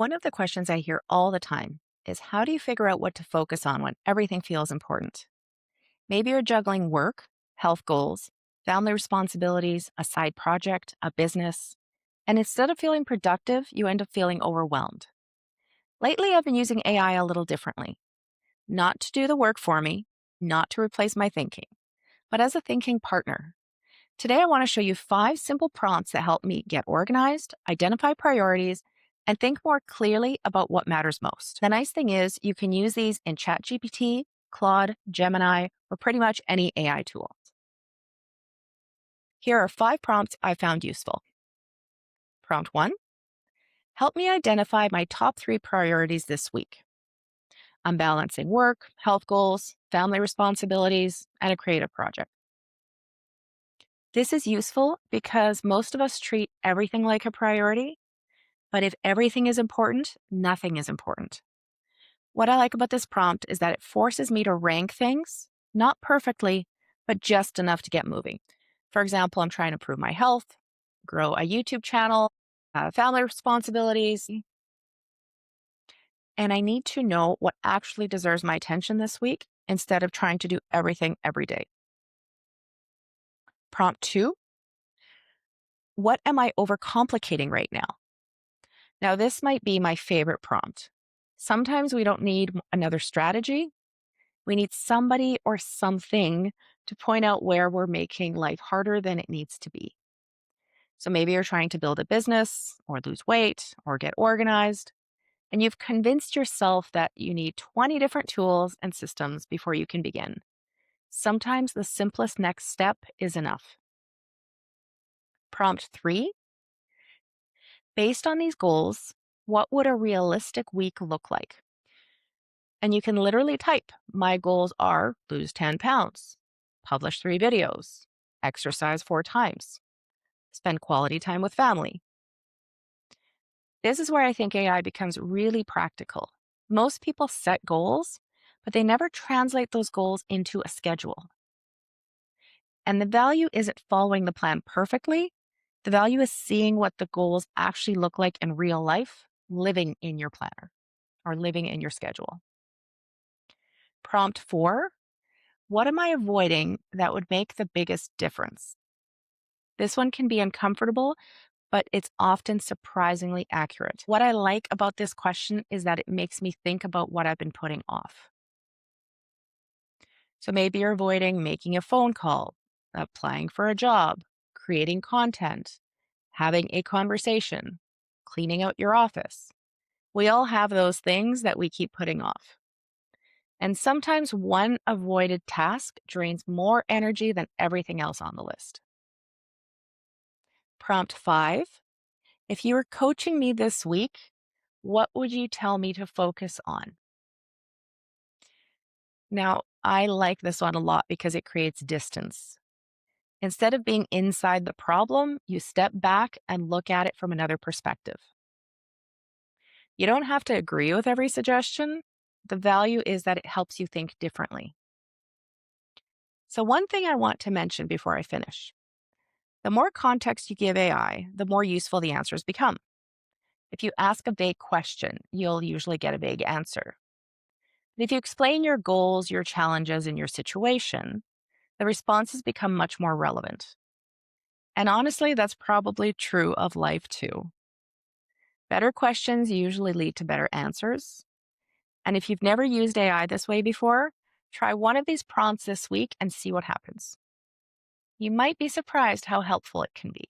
One of the questions I hear all the time is how do you figure out what to focus on when everything feels important? Maybe you're juggling work, health goals, family responsibilities, a side project, a business, and instead of feeling productive, you end up feeling overwhelmed. Lately, I've been using AI a little differently, not to do the work for me, not to replace my thinking, but as a thinking partner. Today, I want to show you 5 simple prompts that help me get organized, identify priorities, and think more clearly about what matters most. The nice thing is, you can use these in ChatGPT, Claude, Gemini, or pretty much any AI tool. Here are 5 prompts I found useful. Prompt 1: help me identify my top 3 priorities this week. I'm balancing work, health goals, family responsibilities, and a creative project. This is useful because most of us treat everything like a priority. But if everything is important, nothing is important. What I like about this prompt is that it forces me to rank things, not perfectly, but just enough to get moving. For example, I'm trying to improve my health, grow a YouTube channel, family responsibilities, and I need to know what actually deserves my attention this week instead of trying to do everything every day. Prompt 2: what am I overcomplicating right now? Now, this might be my favorite prompt. Sometimes we don't need another strategy. We need somebody or something to point out where we're making life harder than it needs to be. So maybe you're trying to build a business or lose weight or get organized, and you've convinced yourself that you need 20 different tools and systems before you can begin. Sometimes the simplest next step is enough. Prompt 3: based on these goals, what would a realistic week look like? And you can literally type, my goals are lose 10 pounds, publish 3 videos, exercise 4 times, spend quality time with family. This is where I think AI becomes really practical. Most people set goals, but they never translate those goals into a schedule. And the value isn't following the plan perfectly. The value is seeing what the goals actually look like in real life, living in your planner or living in your schedule. Prompt 4: what am I avoiding that would make the biggest difference? This one can be uncomfortable, but it's often surprisingly accurate. What I like about this question is that it makes me think about what I've been putting off. So maybe you're avoiding making a phone call, applying for a job, creating content, having a conversation, cleaning out your office. We all have those things that we keep putting off. And sometimes one avoided task drains more energy than everything else on the list. Prompt 5: if you were coaching me this week, what would you tell me to focus on? Now, I like this one a lot because it creates distance. Instead of being inside the problem, you step back and look at it from another perspective. You don't have to agree with every suggestion. The value is that it helps you think differently. So, one thing I want to mention before I finish: the more context you give AI, the more useful the answers become. If you ask a vague question, you'll usually get a vague answer. But if you explain your goals, your challenges, and your situation, the responses become much more relevant. And honestly, that's probably true of life too. Better questions usually lead to better answers. And if you've never used AI this way before, try one of these prompts this week and see what happens. You might be surprised how helpful it can be.